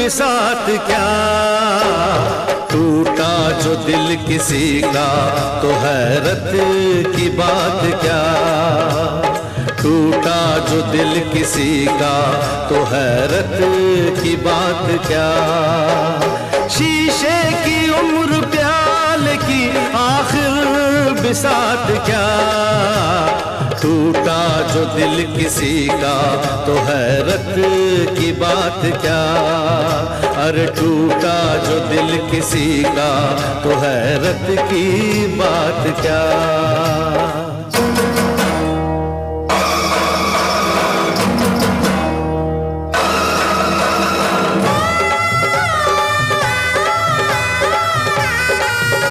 बिसात क्या, टूटा जो दिल किसी का तो हैरत की बात क्या, टूटा जो दिल किसी का तो हैरत की बात क्या। शीशे की उम्र प्याले की आखिर बिसात क्या, टूटा जो दिल किसी का तो हैरत की बात क्या, अरे टूटा जो दिल किसी का तो हैरत की बात क्या।